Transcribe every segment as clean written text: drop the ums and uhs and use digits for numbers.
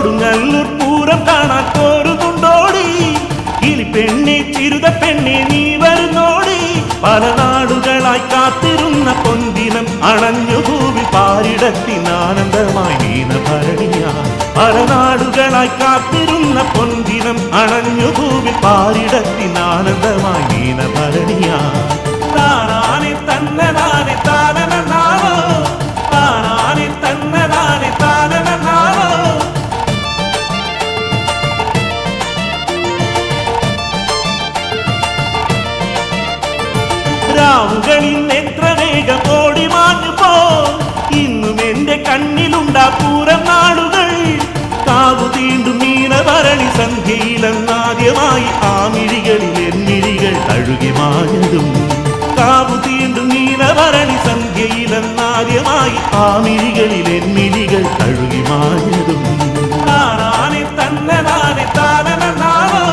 കൊടുങ്ങല്ലൂർ പൂരം കാണാൻ പോരുന്നുണ്ടോടി കിളിപ്പെണ്ണെ ചിരുത പെണ്ണെ നീ വരുന്നോടി പല നാടുകളായി കാത്തിരുന്ന പൊന്തിനം അണഞ്ഞു ഭൂവി പാരിടത്തിനാനന്ദമായി നീനഭരണിയാ പല നാടുകളായി കാത്തിരുന്ന പൊന്തിനം അണഞ്ഞു ഭൂവി പാരിടത്തിനാനന്ദമായി നീനഭരണിയാ താനാനെ തന്നനാനെ താനനാവോ താനാനെ തന്നനാനെ താനനാവോ രാവുകളിൽ എത്ര വേഗം ഓടി മാഞ്ഞു പോ ഇന്നും എന്റെ കണ്ണിലുണ്ടാ പൂരം നാളുകൾ കാവു തീണ്ടും നീലഭരണി സന്ധ്യയിലെന്നാദ്യമായി ആ മിഴികളിൽ എന്നിഴികൾ തഴുകി മാഞ്ഞതും കാവു തീണ്ടും നീലഭരണി സന്ധ്യയിലെന്നാദ്യമായി ആ മിഴികളിൽ എന്നിഴികൾ തഴുകി മാഞ്ഞതും താനാനെ തന്നനാനെ താനനാവോ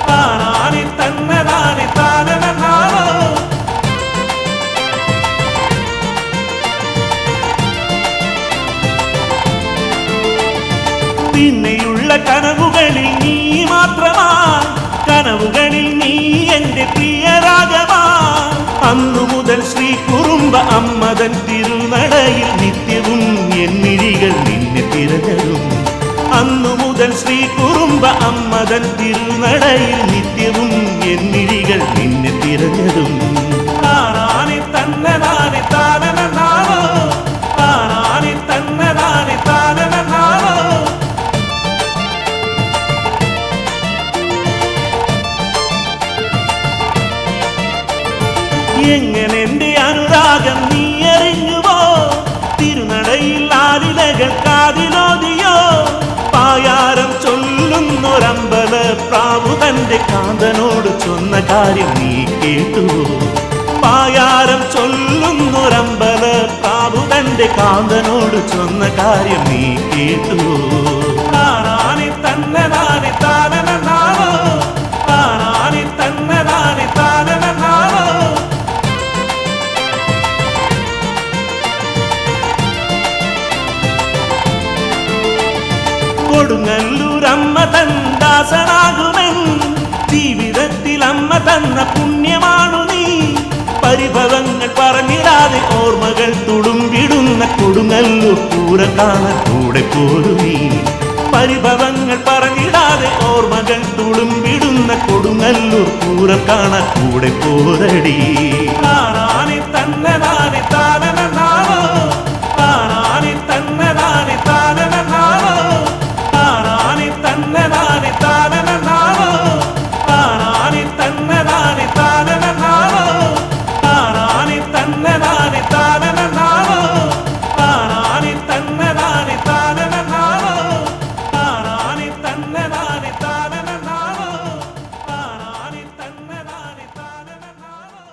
താനാനെ തന്നനാനെ താനനാവോ പിന്നെയുള്ള കനവുകളിൽ നീ മാത്രമാ കനവുകളിൽ നീ എന്റെ പ്രിയരാഗമാ അന്നു മുതൽ ശ്രീ കുറുമ്പ അമ്മതൻ തിരുനടയിൽ നിത്യവും എന്നിഴികൾ നിന്നെ തിരഞ്ഞതും അന്നു മുതൽ ശ്രീ കുറുമ്പ അമ്മതൻ തിരുനടയിൽ നിത്യവും എന്നിഴികൾ നിന്നെ തിരഞ്ഞതും താനാനെ തന്നനാനെ താനനാവോ താനാനെ തന്നനാനെ താനനാവോ എങ്ങനെ എന്റെ അനുരാഗം നീ അറിഞ്ഞുവോ തിരുനടയിൽ ആലിലകൾ കാതിലോതിയോ പായാരം ചൊല്ലുന്നൊരമ്പല പ്രാവു തന്റെ കാന്തനോട് ചൊന്ന കാര്യം നീ കേട്ടുവോ പായാരം ചൊല്ലുന്നൊരമ്പല പ്രാവു തന്റെ കാന്തനോട് ചൊന്ന കാര്യം നീ കേട്ടുവോ താനാനെ തന്നനാനെ താനനാവോ താനാനെ തന്നനാനെ താനനാവോ കൊടുങ്ങല്ലൂർ അമ്മ തൻ ദാസനാകുമെൻ ജീവിതത്തിൽ അമ്മ തന്ന പുണ്യമാണു നീ പരിഭവങ്ങൾ പറഞ്ഞിടാതെ ഓർമ്മകൾ തുളുമ്പിടുന്ന കൊടുങ്ങല്ലൂർ പൂരം കാണാൻ കൂടെ പോരു നീ പരിഭവങ്ങൾ പറഞ്ഞിടാതെ ഓർമ്മകൾ തുളുമ്പിടുന്ന കൊടുങ്ങല്ലൂർ പൂരം കാണാൻ കൂടെ പോരടി താനാനെ തന്നനാനെ താനനാവോ താനാനെ തന്നനാനെ താനനാവോ താനാനെ തന്നനാനെ താനനാവോ താനാനെ തന്നനാനെ താനനാവോ താനാനെ തന്നനാനെ താനനാവോ താനാനെ തന്നനാനെ താനനാവോ താനാനെ തന്നനാനെ താനനാവോ താനാനെ തന്നനാനെ താനനാവോ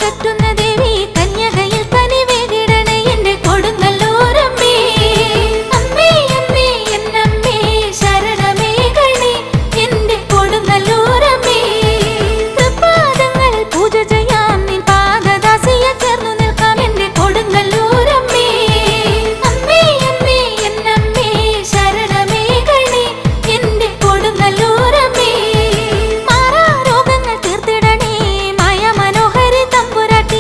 പോറ്റുന്ന ദേവി കന്യകയിൽ കനിവേകിടണേ എന്റെ കൊടുങ്ങല്ലൂരമ്മേ. അമ്മേ അമ്മേ എന്നമ്മേ ശരണമേകണേ എന്റെ കൊടുങ്ങല്ലൂരമ്മേ. തൃപ്പാദങ്ങൾ പൂജ ചെയ്യാം നിൻ പാദദാസിയെ ചേർന്നു നിൽക്കാം എന്റെ കൊടുങ്ങല്ലൂരമ്മേ. അമ്മേ അമ്മേ എന്നമ്മേ ശരണമേകണേ എന്റെ കൊടുങ്ങല്ലൂരമ്മേ. മാറാ രോഗങ്ങൾ തീർത്തിടണേ മായ മനോഹരി തമ്പുരാട്ടി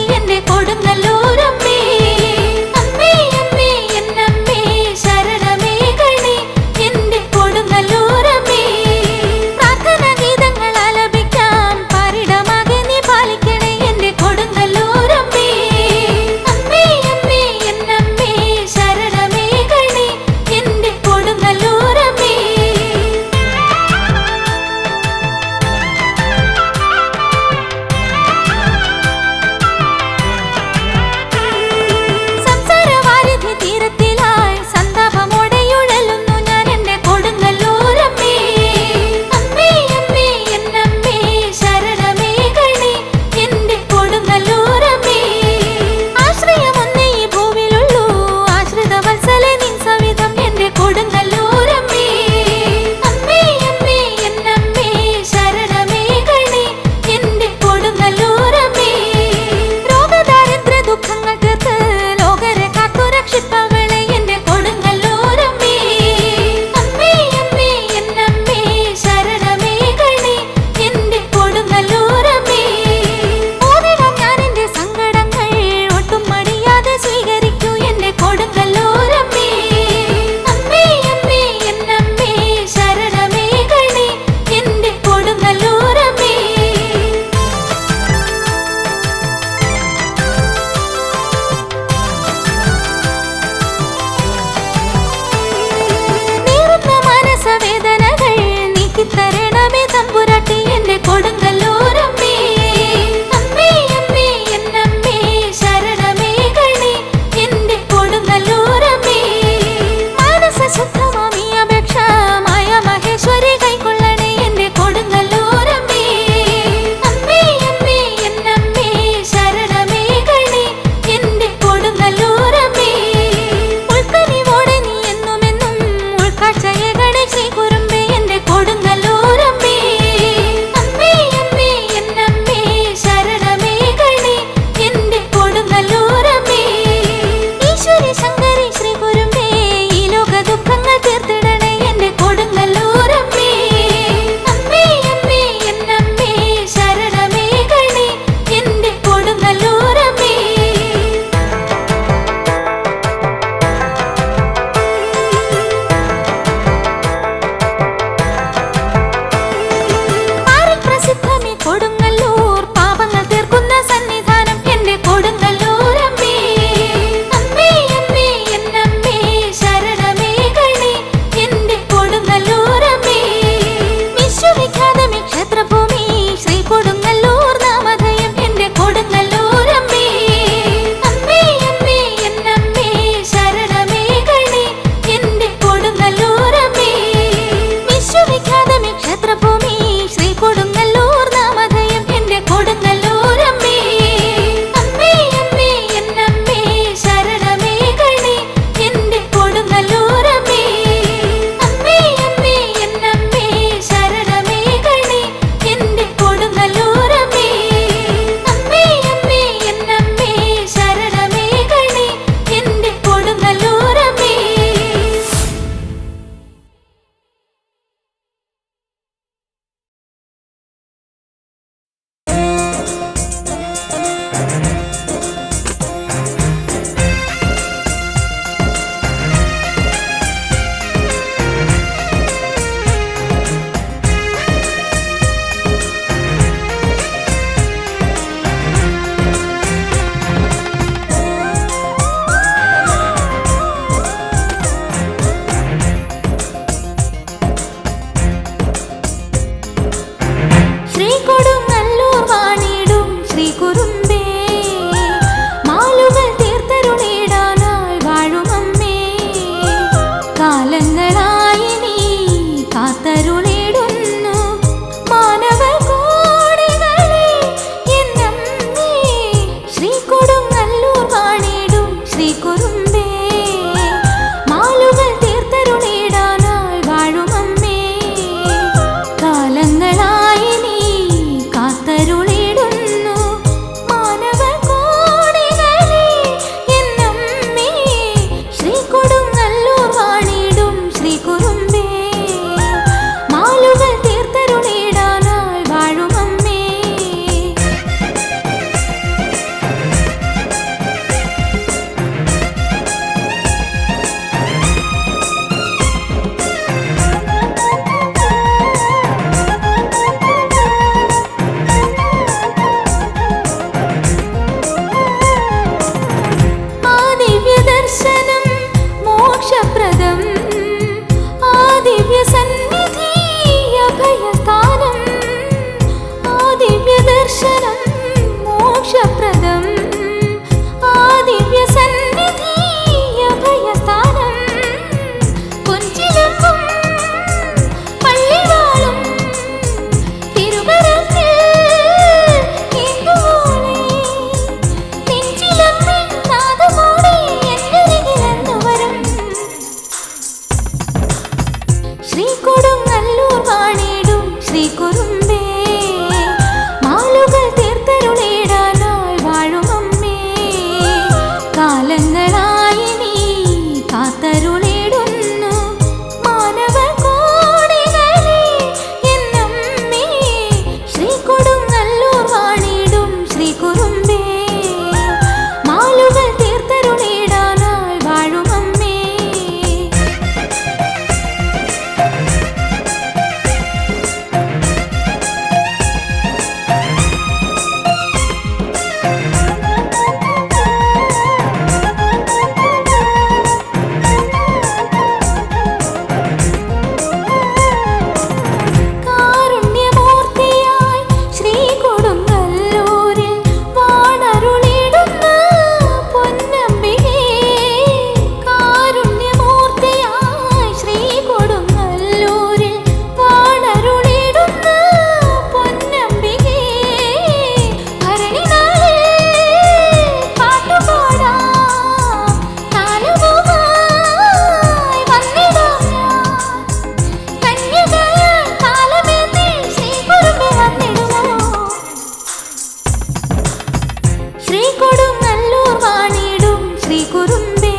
ശ്രീ കൊടുങ്ങല്ലൂർ വാണിടും ശ്രീ കുറുമ്പേ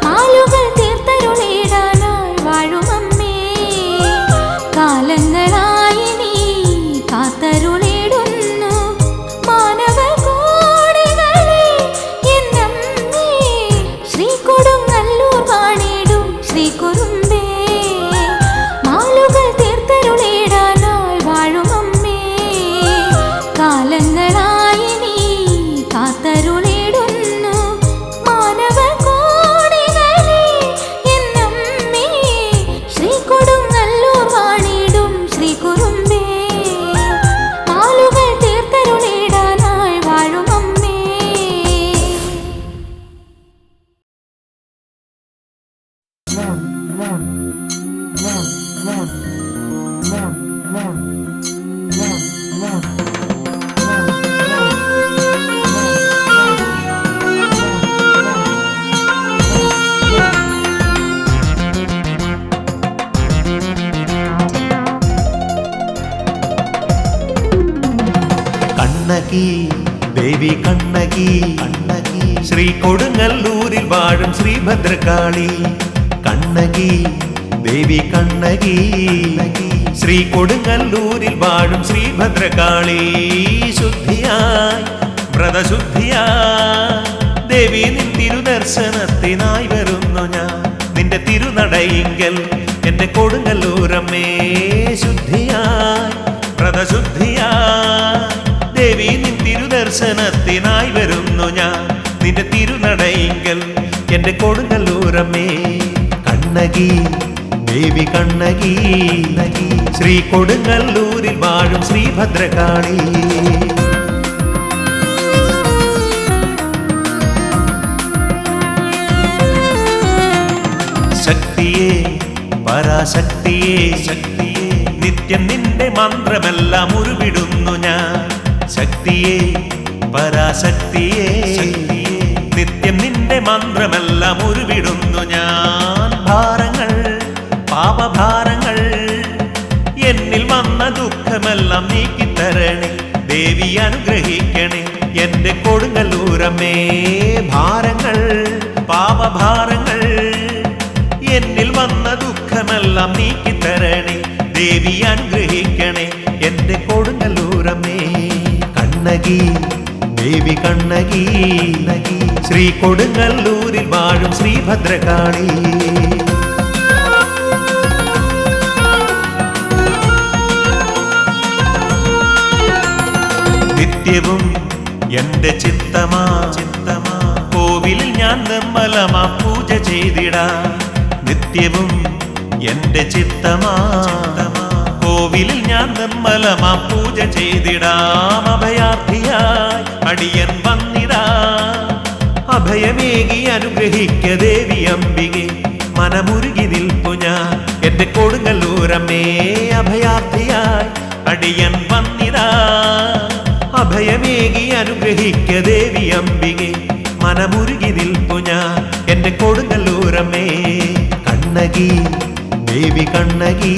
മാലുകൾ തീർത്തരുളിടാനായി വാഴുമമ്മേ കാലങ്ങളായി നീ കാത്തരുളിടുന്നു മാനവ കോടികളെ എന്നമ്മേ ശ്രീ കൊടുങ്ങല്ലൂർ വാണിടും ശ്രീ കുറുമ്പേ മാലുകൾ തീർത്തരുളിടാനായി വാഴുമമ്മേ കാലങ്ങളായി നീ കാത്തരുളിടുന്നു മാനവ കോടികളെ എന്നമ്മേ ശ്രീ കൊടുങ്ങല്ലൂർ വാണിടും ശ്രീ കുറുമ്പേ മാലുകൾ തീർത്തരുളിടാനായി വാഴുമമ്മേ. കണ്ണകി ദേവി കണ്ണകി കണ്ണകി ശ്രീ കൊടുങ്ങല്ലൂരിൽ വാഴും ശ്രീ ഭദ്രകാളി കണ്ണകി ദേവി കണ്ണകി ശ്രീ കൊടുങ്ങല്ലൂരിൽ വാഴും ശ്രീ ഭദ്രകാളി ശുദ്ധിയായി വ്രതശുദ്ധിയായി ദേവി നിൻ തിരുദർശനത്തിനായി വരുന്നു ഞാൻ നിന്റെ തിരുനടയിങ്കൽ എന്റെ കൊടുങ്ങല്ലൂരമ്മേ ശുദ്ധിയായി വ്രതശുദ്ധിയായി ദേവി നിൻ തിരുദർശനത്തിനായി വരുന്നു ഞാൻ നിന്റെ തിരുനടയിങ്കൽ എന്റെ കൊടുങ്ങല്ലൂരമ്മേ കണ്ണകി ദേവി കണ്ണകി ശ്രീ കൊടുങ്ങല്ലൂരിൽ വാഴും ശ്രീ ഭദ്രകാളി ശക്തിയേ പരാശക്തിയേ ശക്തിയേ നിത്യം നിന്റെ മന്ത്രമെല്ലാം ഉരുവിടുന്നു ഞാൻ ശക്തിയേ പരാശക്തിയേ നിത്യം നിന്റെ മന്ത്രമെല്ലാം ഉരുവിടുന്നു ഞാൻ ഭാരങ്ങൾ പാപഭാരങ്ങൾ എന്നിൽ വന്ന ദുഃഖമെല്ലാം നീക്കിത്തരണേ ദേവി അനുഗ്രഹിക്കണേ എന്റെ കൊടുങ്ങല്ലൂരമ്മേ ഭാരങ്ങൾ പാപഭാരങ്ങൾ എന്നിൽ വന്ന ദുഃഖമെല്ലാം നീക്കിത്തരണേ ദേവി അനുഗ്രഹിക്കണേ എന്റെ കൊടുങ്ങല്ലൂരമ്മേ കണ്ണകി ദേവി കണ്ണകി ശ്രീ കൊടുങ്ങല്ലൂരിൽ വാഴും ശ്രീ ഭദ്രകാളി നിത്യവും എന്റെ ചിത്തമാ കോവിലിൽ ഞാൻ നിർമ്മലമാ പൂജ ചെയ്തിടാ നിത്യവും എന്റെ ചിത്തമാ കോവിലിൽ ഞാൻ നിർമ്മലമാ പൂജ ചെയ്തിടാം അഭയാർത്ഥിയായി അടിയൻ വന്നിടാ അഭയമേകി അനുഗ്രഹിക്ക ദേവി അംബികെ മനമുരുകി നിൽപ്പു ഞാൻ എന്റെ കൊടുങ്ങല്ലൂരമ്മേ അഭയാർത്ഥിയായി അടിയൻ വന്നിടാ അഭയമേകി അനുഗ്രഹിക്ക ദേവി അംബികെ മനമുരുകി നിൽപ്പു ഞാൻ എന്റെ കൊടുങ്ങല്ലൂരമ്മേ കണ്ണകി ദേവി കണ്ണകി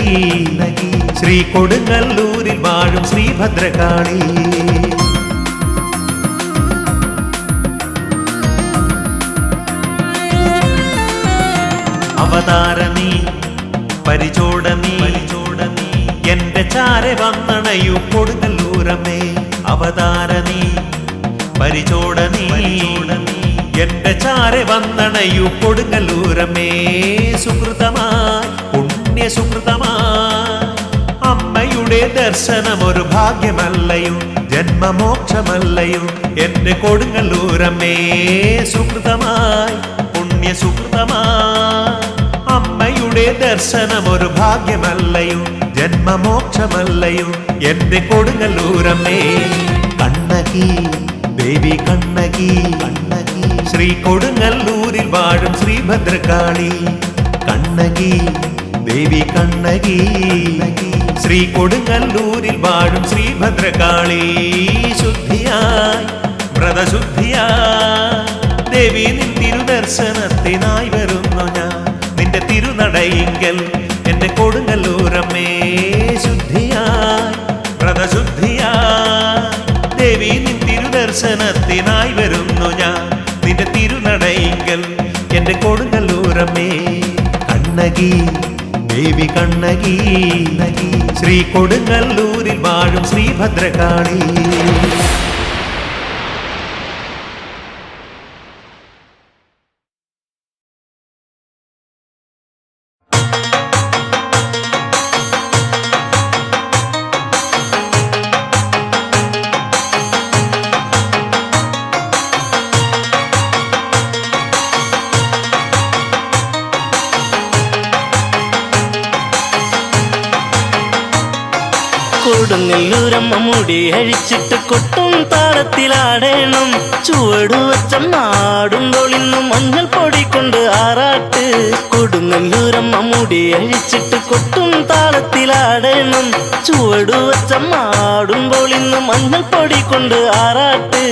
ശ്രീ കൊടുങ്ങല്ലൂരിൽ വാഴും ശ്രീ ഭദ്രകാളി അവതാരണി പരിചോടനീ എന്റെ ചാരെ വന്നണയു കൊടുങ്ങല്ലൂരമ്മേ അവതാരണി പരിചോടനീ എന്റെ ചാരെ വന്നണയു കൊടുങ്ങല്ലൂരമ്മേ സുഹൃതമായി പുണ്യസുഹൃതമായി അമ്മയുടെ ദർശനം ഒരു ഭാഗ്യമല്ലയോ ജന്മമോക്ഷമല്ലയോ എന്റെ കൊടുങ്ങല്ലൂരമ്മേ സുഹൃതമായി പുണ്യസുഹൃതമായി അമ്മയുടെ ദർശനം ഒരു ഭാഗ്യമല്ലയോ ജന്മമോക്ഷമല്ലയോ എന്റെ കൊടുങ്ങല്ലൂരമ്മേ കണ്ണകി ദേവി കണ്ണകി ശ്രീ കൊടുങ്ങല്ലൂരിൽ വാഴും ശ്രീ ഭദ്രകാളി കണ്ണകി ദേവി കണ്ണകി ശ്രീ കൊടുങ്ങല്ലൂരിൽ വാഴും ശ്രീ ഭദ്രകാളി ശുദ്ധിയായി വ്രതശുദ്ധിയായി ദേവി നിൻ തിരുദർശനത്തിനായി വരുന്നു ഞാൻ നിന്റെ തിരുനടയിങ്കൽ എന്റെ കൊടുങ്ങല്ലൂരമ്മേ ശുദ്ധിയായി വ്രതശുദ്ധിയായി ദേവി നിൻ തിരുദർശനത്തിനായി ദർശനത്തിനായി വരുന്നു ഞാൻ നിന്റെ തിരുനടയിങ്കൽ എന്റെ കൊടുങ്ങല്ലൂരമ്മേ. കണ്ണകി ദേവി കണ്ണകി ശ്രീ കൊടുങ്ങല്ലൂരിൽ വാഴും ശ്രീഭദ്രകാളി. കൊടുങ്ങല്ലൂരമ്മ മുടി അഴിച്ചിട്ട് കൊട്ടും താളത്തിലാടേണം. ചുവടുവച്ചമ്മാടുമ്പോൾ ഇന്ന് മഞ്ഞൾ പൊടി കൊണ്ട് ആറാട്ട്. കൊടുങ്ങല്ലൂരമ്മ മുടി അഴിച്ചിട്ട് കൊട്ടും താളത്തിലാടേണം. ചുവടുവച്ചമ്മാടുമ്പോൾ ഇന്ന് മഞ്ഞൾ പൊടി കൊണ്ട് ആറാട്ട്.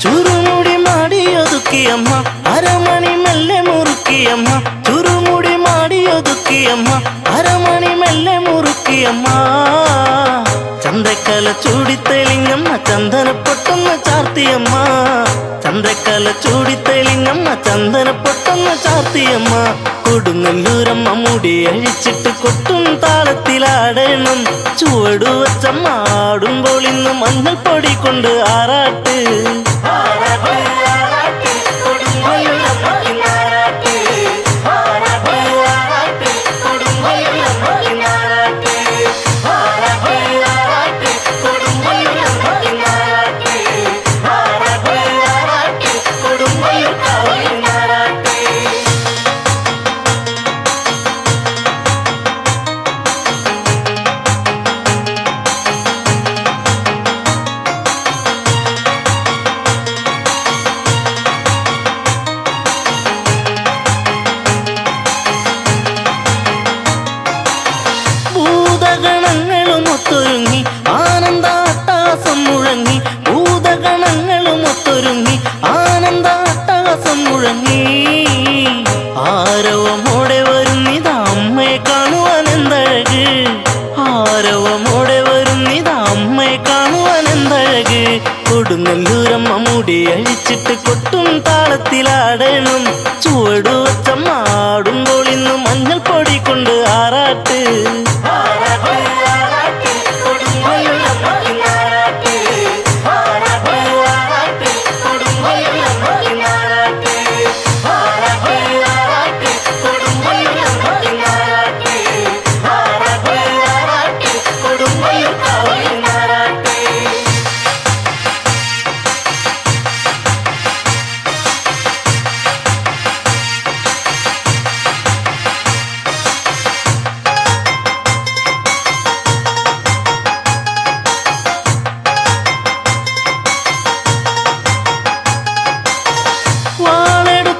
ചുരുമുടി മാടിയൊതുക്കിയമ്മ അരമണി മെല്ലെ മുറുക്കിയമ്മ. ചുരുമുടി മാടിയൊതുക്കിയമ്മ അരമണി മെല്ലെ മുറുക്കിയമ്മ. ചന്ദ്രക്കല ചൂടിത്തെളിങ്ങമ്മ ചന്ദനപ്പൊട്ടൊന്ന് ചാർത്തിയമ്മ. ചന്ദ്രക്കല ചൂടിത്തെളിങ്ങമ്മ ചന്ദനപ്പൊട്ടൊന്ന് ചാർത്തിയമ്മ. കൊടുങ്ങല്ലൂരമ്മ മുടി അഴിച്ചിട്ട് കൊട്ടും താളത്തിലാടേണം. ചുവടുവച്ചമ്മാടുമ്പോൾ ഇന്ന് മഞ്ഞൾ പൊടി കൊണ്ട് ആറാട്ട്. ഭൂതഗണങ്ങളുമൊത്തൊരുങ്ങി ആനന്ദാട്ടഹാസം മുഴങ്ങി. ഭൂതഗണങ്ങളുമൊത്തൊരുങ്ങി ആനന്ദാട്ടഹാസം മുഴങ്ങി. ആരവമോടെ വരുന്നിതാ അമ്മയെ കാണുവാൻ എന്തഴക്. ആരവമോടെ വരുന്നിതാ അമ്മയെ കാണുവാൻ എന്തഴക്. കൊടുങ്ങല്ലൂരമ്മ മുടി അഴിച്ചിട്ട് കൊട്ടും താളത്തിലാടേണം. ചുവടുവച്ചമ്മാടുമ്പോൾ ഇന്ന് മഞ്ഞൾ പൊടി കൊണ്ട് ആറാട്ട്.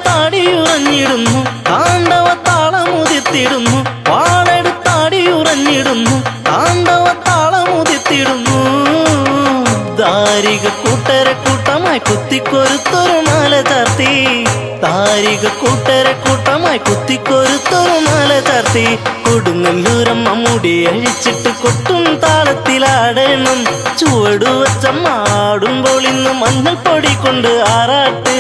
വാളെടുത്താടിയുറഞ്ഞിടുന്നു താണ്ഡവത്താളമുതിർത്തിടുന്നു. വാളെടുത്താടിയുറഞ്ഞിടുന്നു താണ്ഡവത്താളമുതിർത്തിടുന്നു. ദാരിക കൂട്ടരെ കൂട്ടമായി കുത്തിക്കൊരുത്തൊരു മാല ചാർത്തി. ദാരിക കൂട്ടരെ കൂട്ടമായി കുത്തിക്കൊരുത്തൊരു മാല ചാർത്തി. കൊടുങ്ങല്ലൂരമ്മ മുടി അഴിച്ചിട്ട് കൊട്ടും താളത്തിലാടേണം. ചുവടുവച്ചമ്മാടുമ്പോൾ ഇന്ന് മഞ്ഞൾ പൊടി കൊണ്ട് ആറാട്ട്.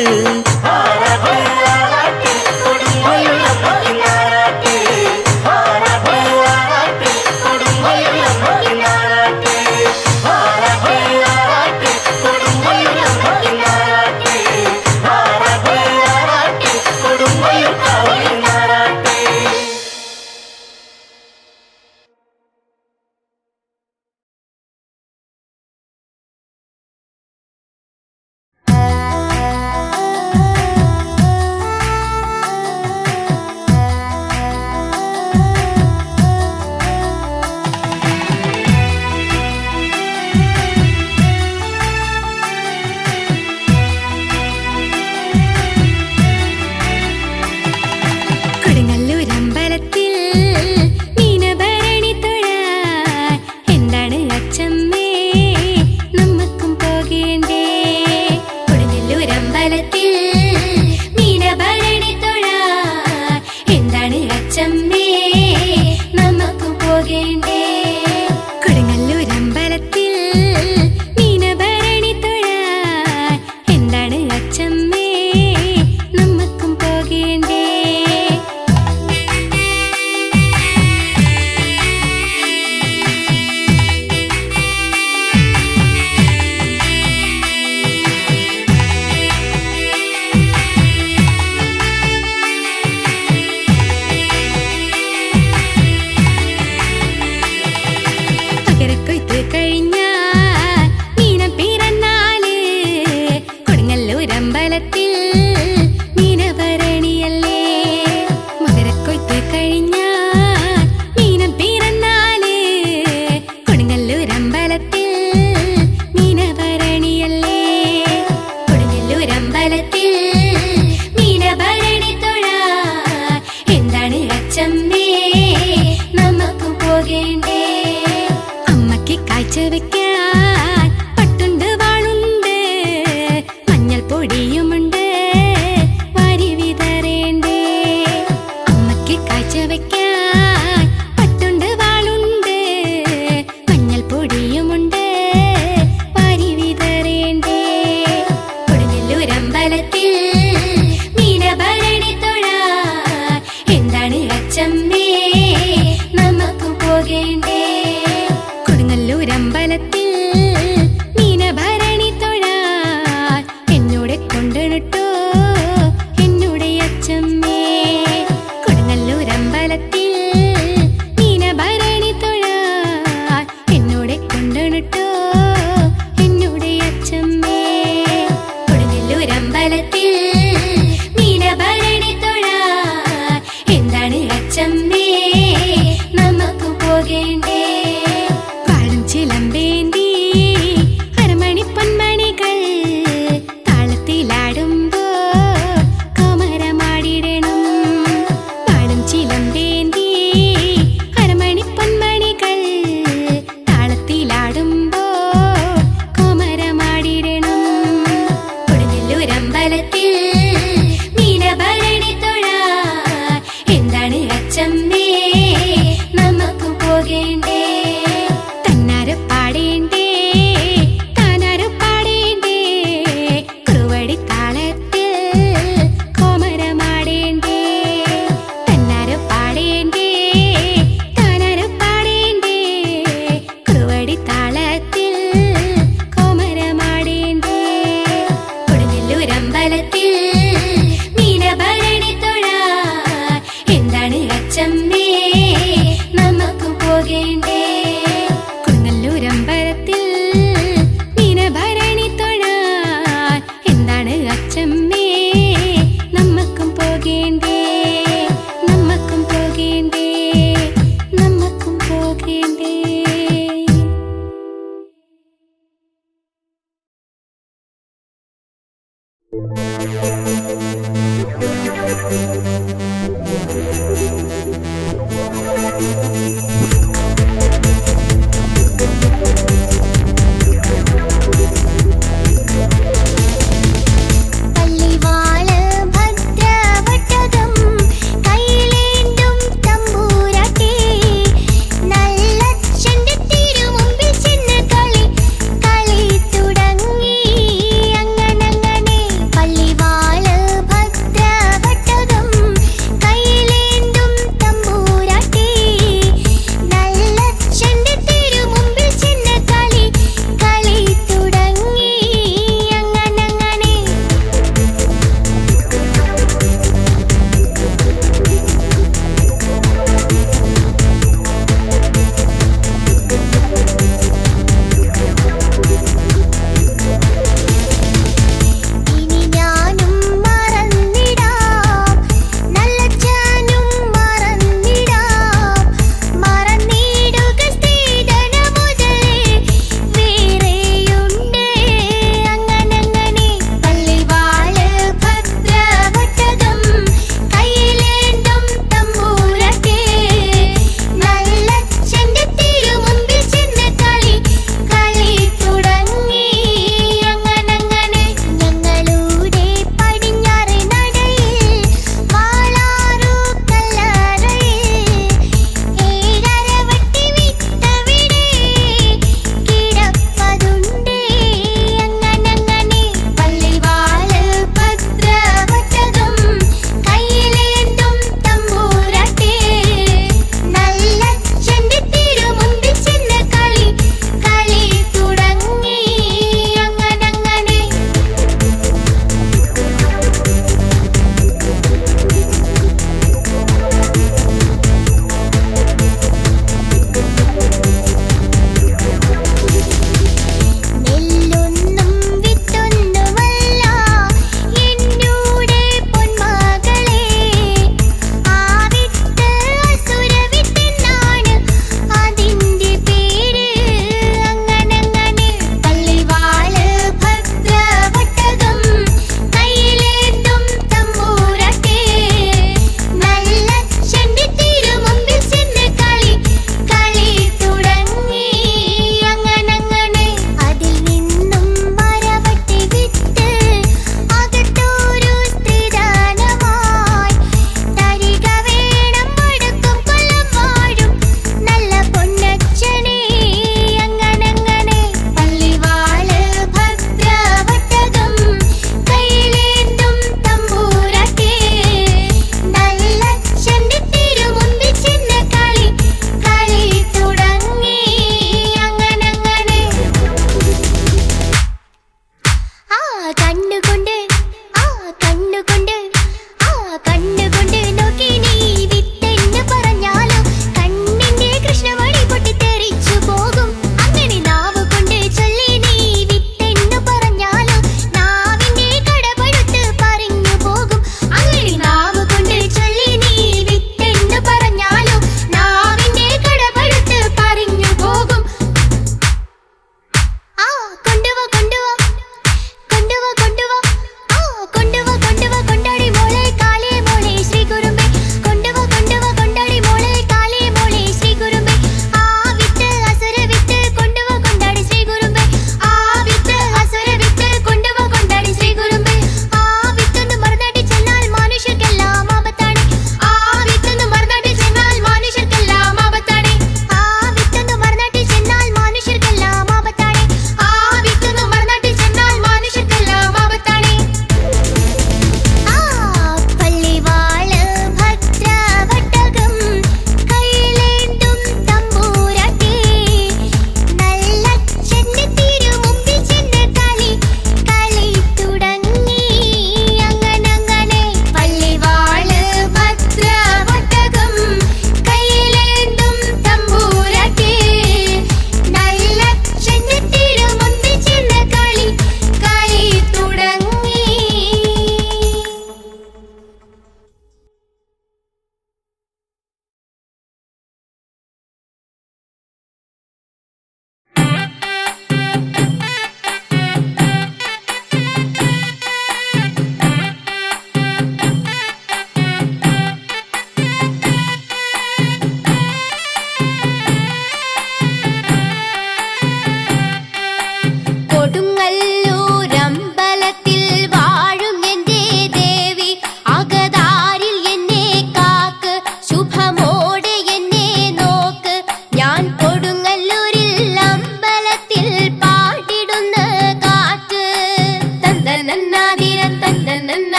പോകേണ്ടേ അമ്മയ്ക്ക് കാഴ്ച വെക്കാൻ പട്ടുണ്ട് വാളുണ്ട് മഞ്ഞൾ പൊടിയുമുണ്ട് വാരി വിതറേണ്ടേ അമ്മയ്ക്ക് കാഴ്ച വെക്കാൻ പട്ടുണ്ട് വാളുണ്ട് മഞ്ഞൾ പൊടിയുമുണ്ട് വാരി വിതറേണ്ടേ കൊടുങ്ങല്ലൂരമ്പലത്തിൽ മീനഭരണി തൊഴാൻ എന്താണ് അച്ചമ്മേ നമുക്ക് പോകേണ്ടേ കൊടുങ്ങല്ലൂരമ്പലത്തിൽ മീനഭരണി തൊഴാൻ എന്നോടെ കൊണ്ടുവിട്ടോ എന്നോടെ അച്ചമ്മേ കൊടുങ്ങല്ലൂരമ്പലത്തിൽ മീനഭരണി തൊഴാൻ എന്നോടെ കൊണ്ടുവിട്ടോ എന്നോടെ അച്ചമ്മേ കൊടുങ്ങല്ലൂരമ്പലത്തിൽ മീനഭരണി തൊഴാൻ എന്താണ് അച്ചമ്മേ നമുക്ക് പോകേണ്ടേ വാളും ചിലമ്പേന്തി അരമണി പൊന്മണികൾ താളത്തിലാടുമ്പോ കോമരമാടിടണം വാളും ചിലമ്പേന്തി അരമണി പൊന്മണികൾ താളത്തിലാടുമ്പോ കോമരമാടിടണം കൊടുങ്ങല്ലൂരമ്പലത്തിൽ മീനഭരണി തൊഴാൻ എന്താണ് അച്ചമ്മേ നമുക്ക് പോകേണ്ടേ തന്നാര് പാടേണ്ടേ താനാര് പാടേണ്ടേ കുറുവടി താളത്തിൽ കോമരമാടേണ്ടേ തന്നാര് പാടേണ്ടേ താനാര് പാടേണ്ടേ കുറുവടി താളത്തിൽ കോമരമാടേണ്ടേ കൊടുങ്ങല്ലൂരമ്പലത്തിൽ മീനഭരണി തൊഴാൻ എന്താണ് അച്ചമ്മേ നമുക്ക് പോകേണ്ടേ കൊടുങ്ങല്ലൂരമ്പലത്തിൽ മീനഭരണി തൊഴാൻ എന്താണ് അച്ചമ്മേ നമുക്കും പോകേണ്ടേ നമുക്കും പോകേണ്ടേ നമുക്കും പോകേണ്ടേ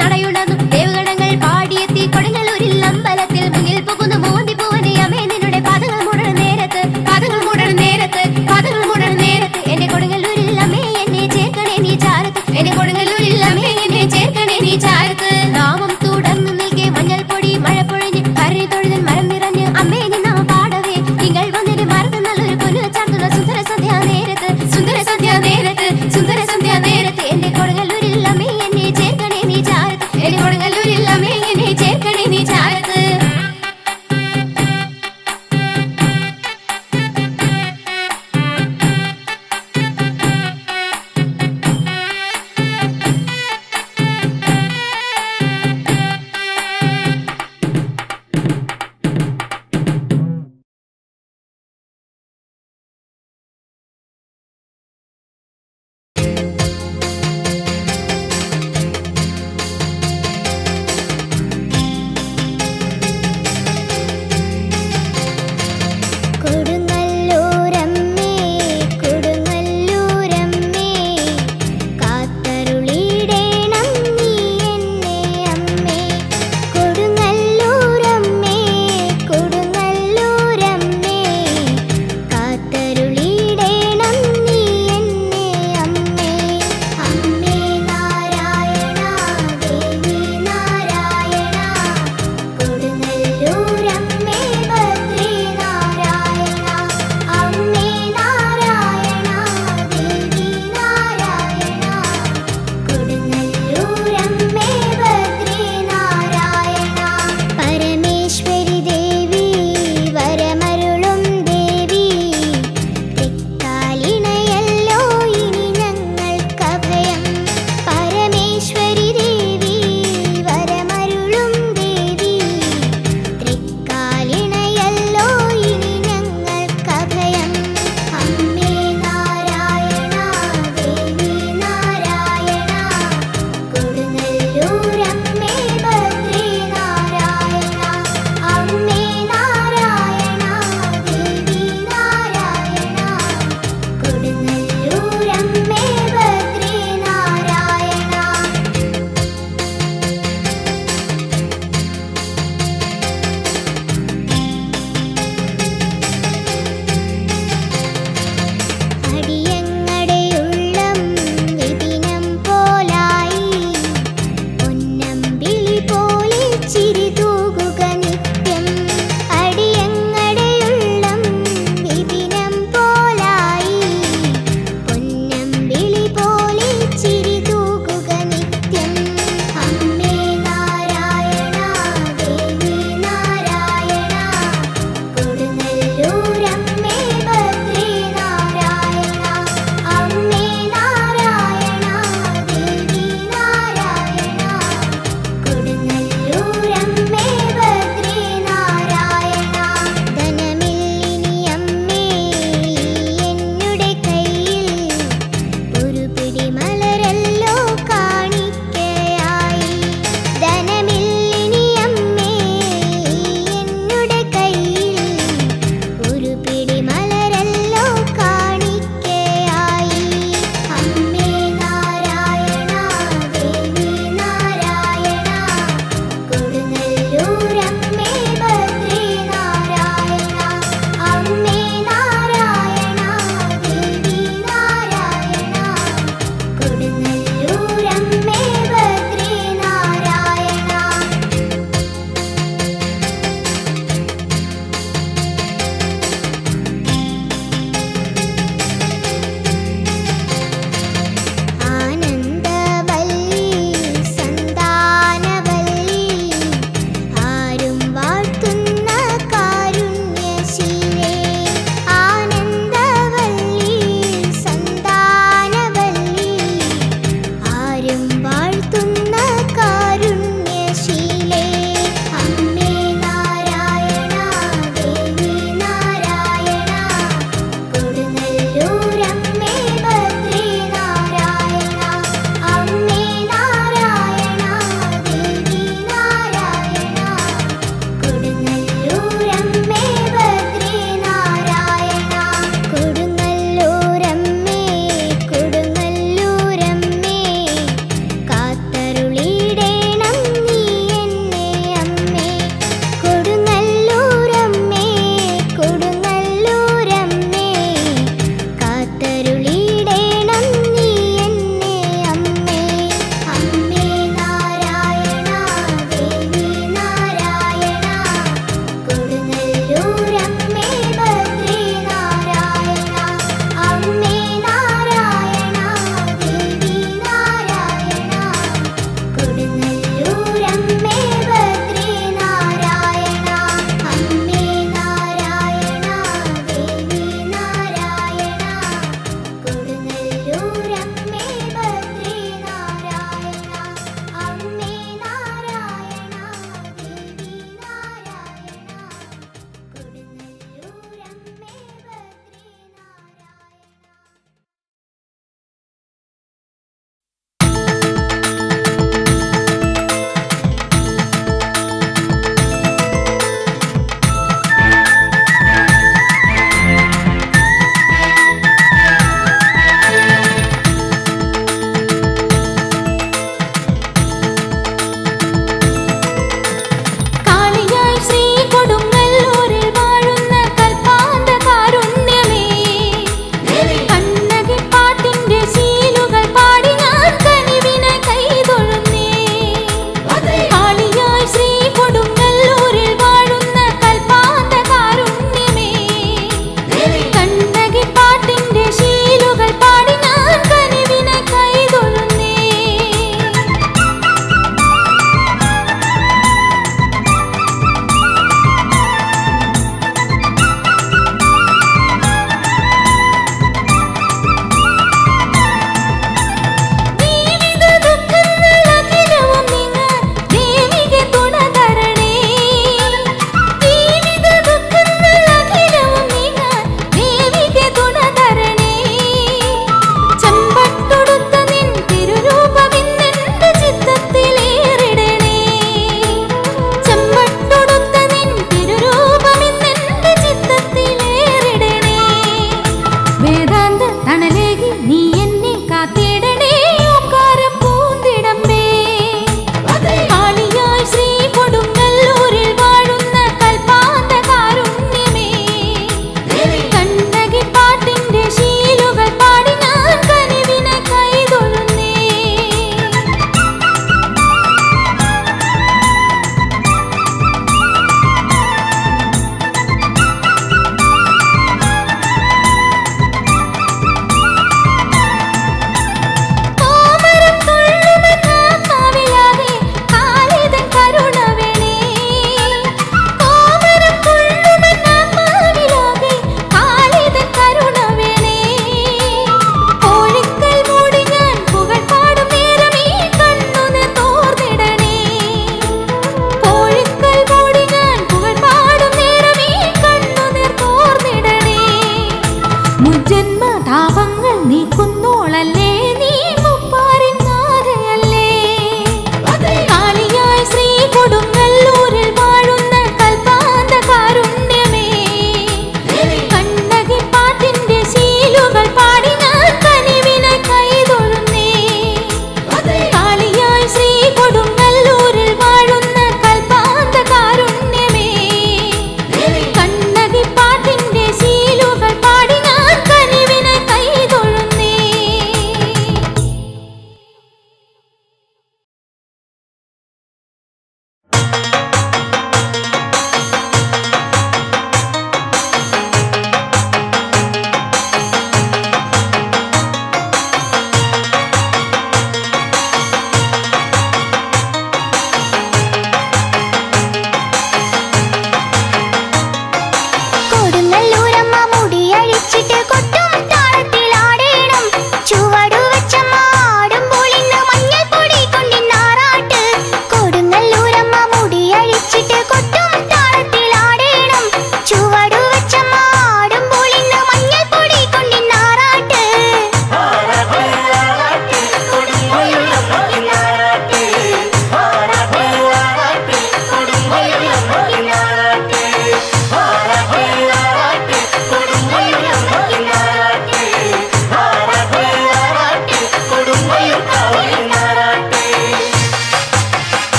നടയുണർന്നു ദേവഗണങ്ങൾ പാടിയെത്തി കൊടുങ്ങല്ലൂരിൽ അമ്പലത്തിൽ മുന്നിൽ പോകുന്നു മോന്തി പൂവനെ അമ്മേ നിന്നുടെ പാദങ്ങൾ മൂടണ നേരത്ത് പാദങ്ങൾ മൂടണ നേരത്ത് പാദങ്ങൾ മൂടണ നേരത്ത് എന്റെ കൊടുങ്ങല്ലൂരിൽ അമ്മേ എന്നെ ചേർക്കണേ നീ ചാരത്ത് എന്റെ കൊടുങ്ങല്ലൂരിൽ അമ്മേ എന്നെ ചേർക്കണേ നീ ചാരത്ത് നാമം തുടർന്നു നിൽക്കെ മഞ്ഞൾ പൊടി മഴ പൊഴിഞ്ഞ് കരഞ്ഞു തൊഴുതൻ മരം നിറഞ്ഞ് അമ്മേ നിന്നാ പാടവേ നിങ്ങൾ വന്നിട്ട് മറന്ന് നല്ലൊരു പൊന്നു ചാർത്തുന്ന സുന്ദര സന്ധ്യാ നേരത്ത് സുന്ദര സന്ധ്യാ നേരത്ത് സുന്ദര സന്ധ്യാ നേരത്ത് എന്റെ കൊടുങ്ങല്ലൂരിൽ അമ്മേ എന്നെ ചേർക്കണേ നീ ചാരത്ത് എന്റെ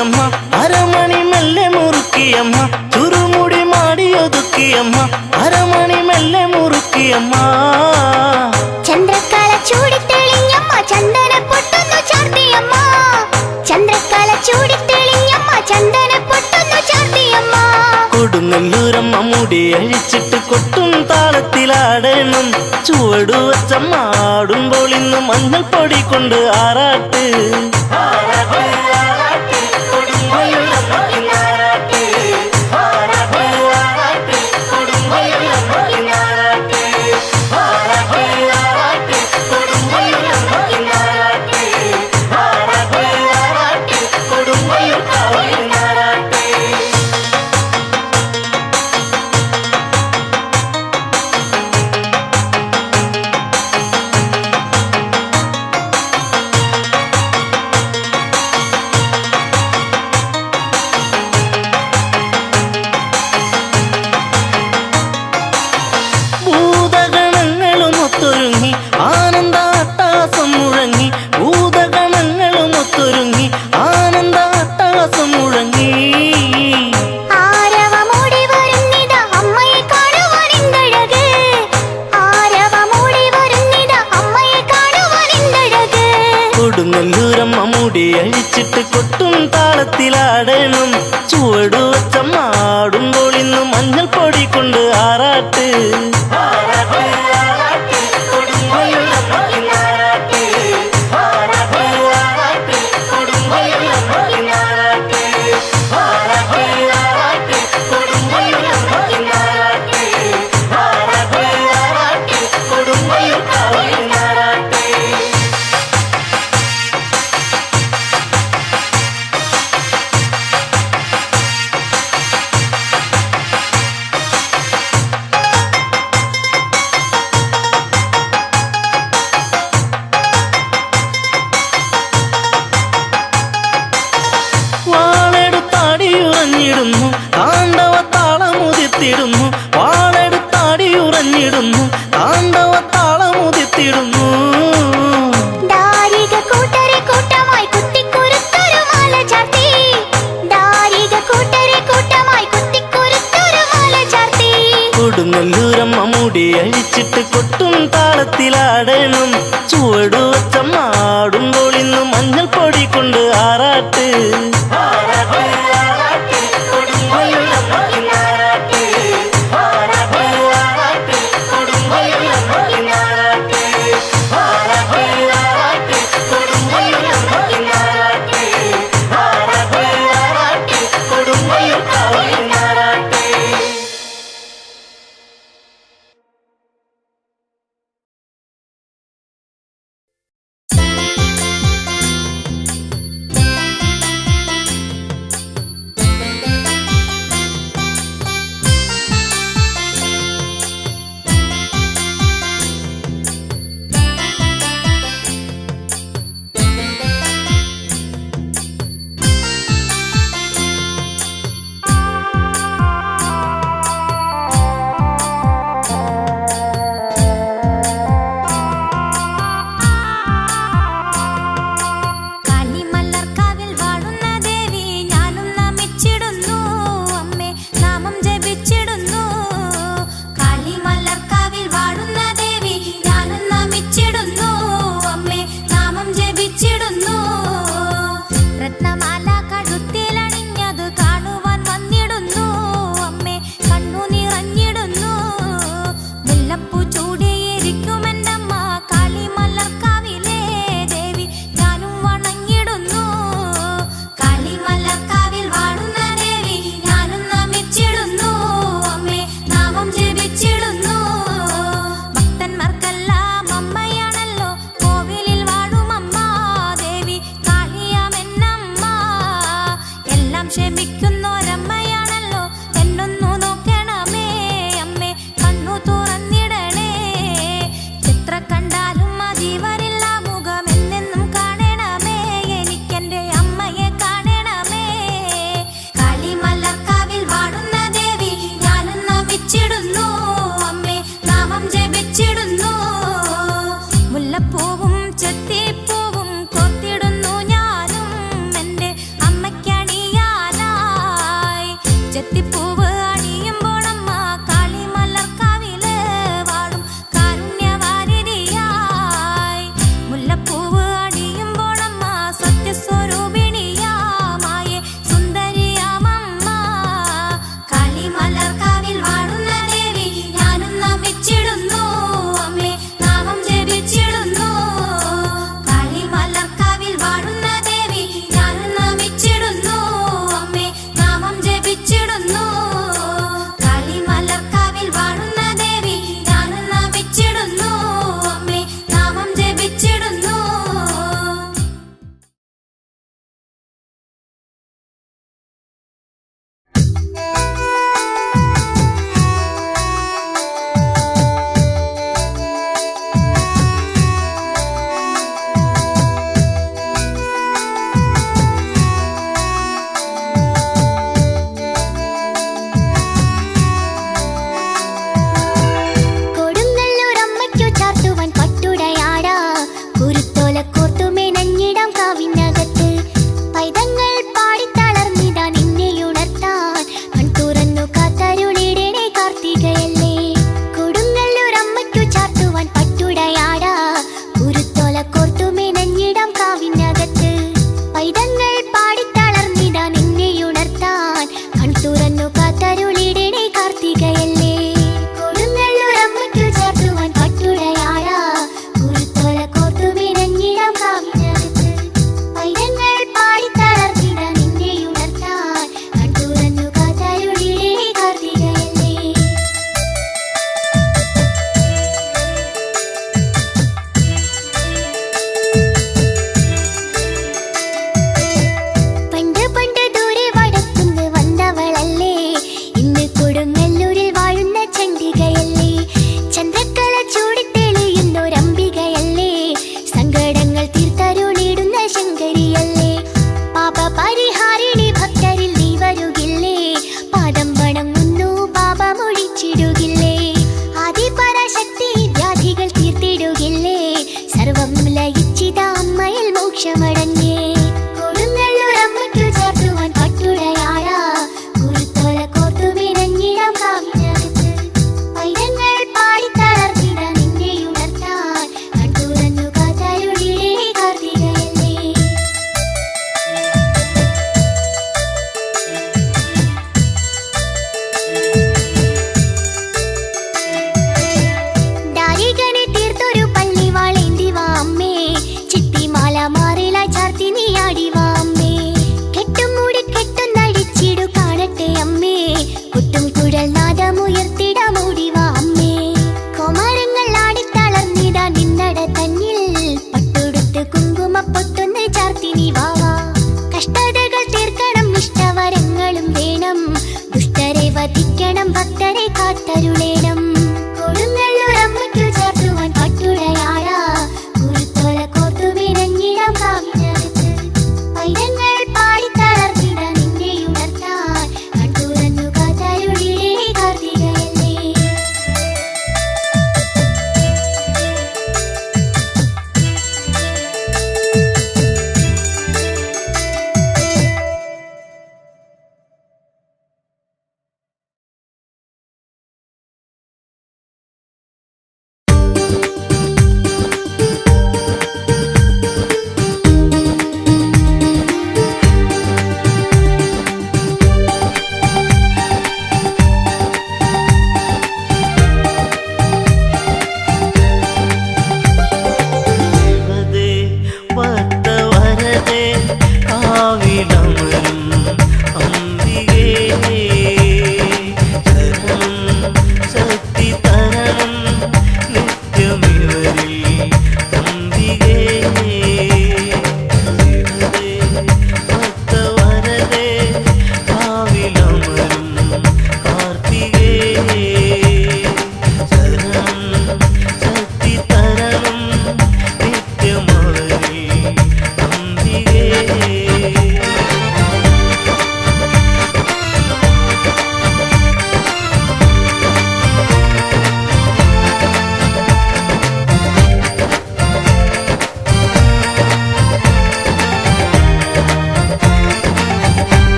മുറുക്കിയമ്മ അരമണി മെല്ലെ മുറുക്കിയമ്മ ചുരുമുടി മാടിയൊതുക്കിയമ്മ അരമണി മെല്ലെ മുറുക്കിയമ്മ ചന്ദ്രക്കല ചൂടിത്തെളിഞ്ഞമ്മ ചന്ദന പൊട്ടൊന്നു ചാർത്തിയമ്മ ചന്ദ്രക്കല ചൂടിത്തെളിഞ്ഞമ്മ ചന്ദന പൊട്ടൊന്നു ചാർത്തിയമ്മ കൊടുങ്ങല്ലൂരമ്മ മുടി അഴിച്ചിട്ട് കൊട്ടും താളത്തിലാടണം ചുവടു വച്ചമ്മ ആടുമ്പോൾ ഇന്ന് മഞ്ഞൾ പൊടി കൊണ്ട് ആറാട്ട് ഭൂതഗണങ്ങളുമൊത്തൊരുങ്ങി ആനന്ദാട്ടാസം മുഴങ്ങി ഭൂതഗണങ്ങളുമൊത്തൊരുങ്ങി ആനന്ദാട്ടാസം മുഴങ്ങി ആരവമോടി വരുന്നിതാ അമ്മയെ കാണുവാൻ എന്തഴക് ആരവമോടി വരുന്നിതാ അമ്മയെ കാണുവാൻ എന്തഴക് കൊടുങ്ങല്ലൂരമ്മ മുടി അഴിച്ചിട്ട് കൊട്ടും താളത്തിലാടണം ചുവടു വച്ചമ്മ ആടുമ്പോൾ ഇന്ന് മഞ്ഞൾ പൊടി കൊണ്ട് ആറാട്ട് വാളെടുത്താടിയുറഞ്ഞിടുന്നു താണ്ഡവ താളമുതിർത്തിടുന്നു വാളെടുത്താടിയുറഞ്ഞിടുന്നു താണ്ഡവ താളമുതിർത്തിടുന്നു ദാരിക കൂട്ടരെ കൂട്ടമായി കുത്തിക്കുരുത്തൊരു മാല ചാർത്തി ദാരിക കൂട്ടരെ കൂട്ടമായി കുത്തിക്കുരുത്തൊരു മാല ചാർത്തി കൊടുങ്ങല്ലൂരമ്മ മുടി അഴിച്ചിട്ട് കൊട്ടും താളത്തിലാടണം ചുവടു വച്ചമ്മ ആടുമ്പോൾ ഇന്ന് മഞ്ഞൾ പൊടി കൊണ്ട് ആറാട്ട്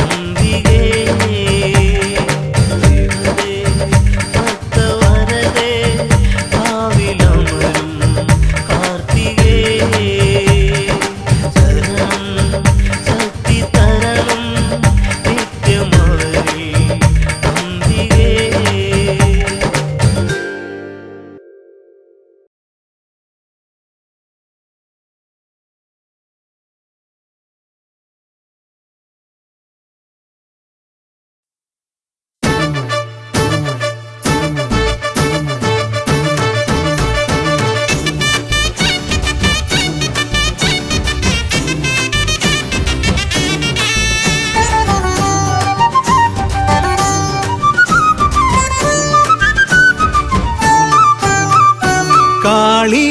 അംബികേ ദേവതേ ഭക്തവരദേ ഭാവിലമരും കാർത്തികേ ശരണം ശക്തി തരണം നിത്യമവരേ അംബികേ. കാളി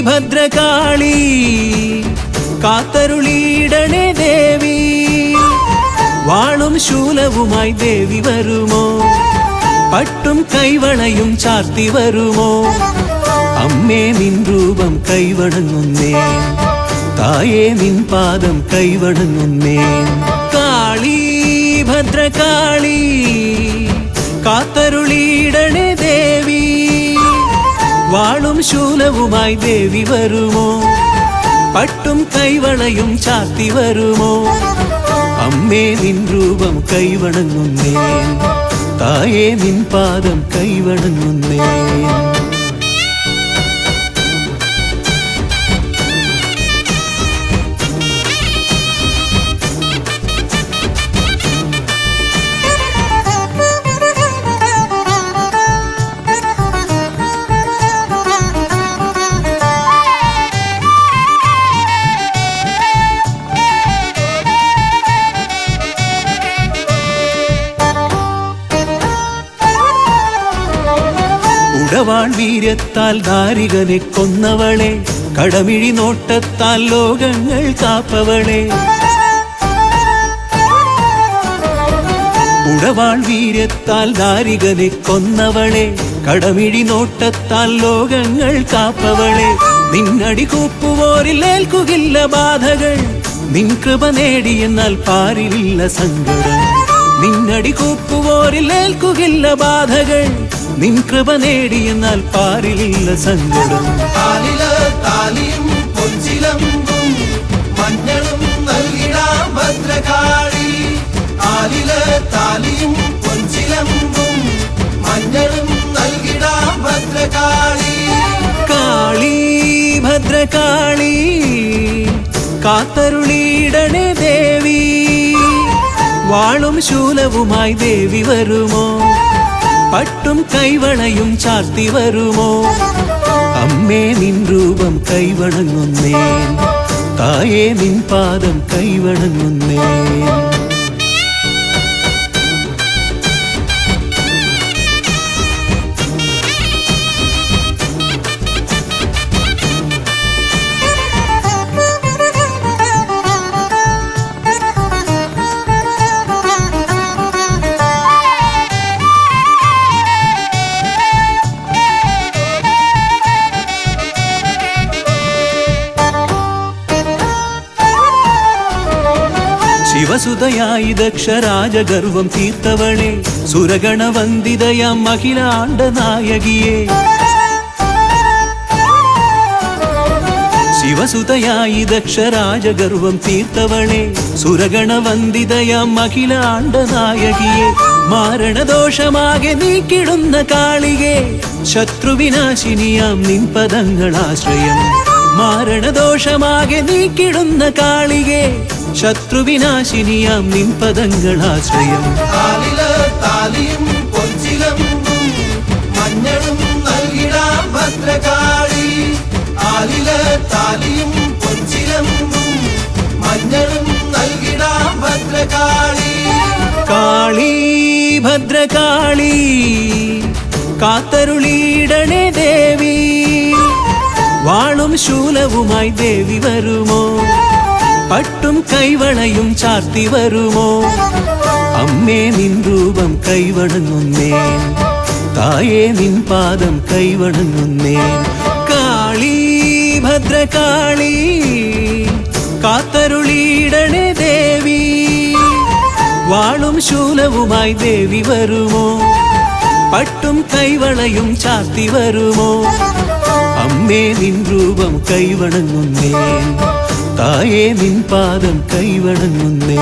ഭദ്രകാളി കാത്തരുളിയിടണേ ദേവി വാളും ശൂലവുമായി ദേവി വരുമോ പട്ടും കൈവളയും ചാർത്തി വരുമോ അമ്മേ നിൻ രൂപം കൈവണങ്ങുന്നേ തായേ നിൻ പാദം കൈവണങ്ങുന്നേ കാളി ഭദ്രകാളി കാത്തരുളിയിടണേ ദേവി വാളും ശൂലവുമായി ദേവി വരുമോ പട്ടും കൈവളയും ചാർത്തി വരുമോ അമ്മേ നിൻ രൂപം കൈവണങ്ങുന്നേ തായേ നിൻ പാദം കൈവണങ്ങുന്നേ ഉടവാൾ വീര്യത്താൽ ദാരികനെ കൊന്നവളെ കടമിഴി നോട്ടത്താൽ ലോകങ്ങൾ കാപ്പവളെ ഉടവാൾ വീര്യത്താൽ ദാരികനെ കൊന്നവളെ കടമിഴി നോട്ടത്താൽ ലോകങ്ങൾ കാപ്പവളെ നിന്നടി കൂപ്പുവോരിൽ ഏൽക്കുകില്ല ബാധകൾ നിൻ കൃപ നേടിയെന്നാൽ പാരിലില്ല സങ്കടം നിന്നടി കൂപ്പുവോരിൽ ഏൽക്കുകില്ല ബാധകൾ നിൻ കൃപ നേടിയെന്നാൽ പാരിലില്ല സങ്കടം താലിയും പൊഞ്ചിലമ്പും മഞ്ഞളും നൽകിടാം ഭദ്രകാളി താലിയും പൊഞ്ചിലമ്പും മഞ്ഞളും നൽകിടാം ഭദ്രകാളി കാളി ഭദ്രകാളി കാത്തരുളിയിടണേ ദേവി വാളും ശൂലവുമായി ദേവി വരുമോ പട്ടും കൈവളയും ചാർത്തി വരുമോ അമ്മേ നിൻ രൂപം കൈവണങ്ങുന്നേ തായേ നിൻ പാദം കൈവണങ്ങുന്നേ ശിവസുതയായി ദക്ഷരാജഗർവം തീർത്തവളെ സുരഗണവന്ദിതയാം അഖിലാണ്ട നായകിയെ ശിവസുതയായി ദക്ഷരാജഗർവം തീർത്തവളെ സുരഗണവന്ദിതയാം അഖിലാണ്ട നായകിയെ മാരണദോഷമാകെ നീക്കിടുന്ന കാളികെ ശത്രുവിനാശിനിയാം നിൻ പദങ്ങളാശ്രയം മാരണദോഷമാകെ നീക്കിടുന്ന കാളികെ ശത്രുവിനാശിനിയാം നിൻ പദങ്ങളാശ്രയം താലിയും പൊഞ്ചിലമ്പും മഞ്ഞളും നൽകിടാം ഭദ്രകാളി താലിയും പൊഞ്ചിലമ്പും മഞ്ഞളും നൽകിടാം ഭദ്രകാളി കാളി ഭദ്രകാളി കാത്തരുളിയിടണേ ദേവി വാളും ശൂലവുമായി ദേവി വരുമോ പട്ടും കൈവളയും ചാർത്തി വരുമോ അമ്മേ നിൻ രൂപം കൈവണങ്ങുന്നേ തായേ നിൻ പാദം കൈവണങ്ങുന്നേ കാളി ഭദ്രകാളി കാത്തരുളിയിടണേ ദേവി വാളും ശൂലവുമായി ദേവി വരുമോ പട്ടും കൈവളയും ചാർത്തി വരുമോ അമ്മേ നിൻ രൂപം കൈവണങ്ങുന്നേ തായേ നിൻ പാദം കൈവണങ്ങുന്നേ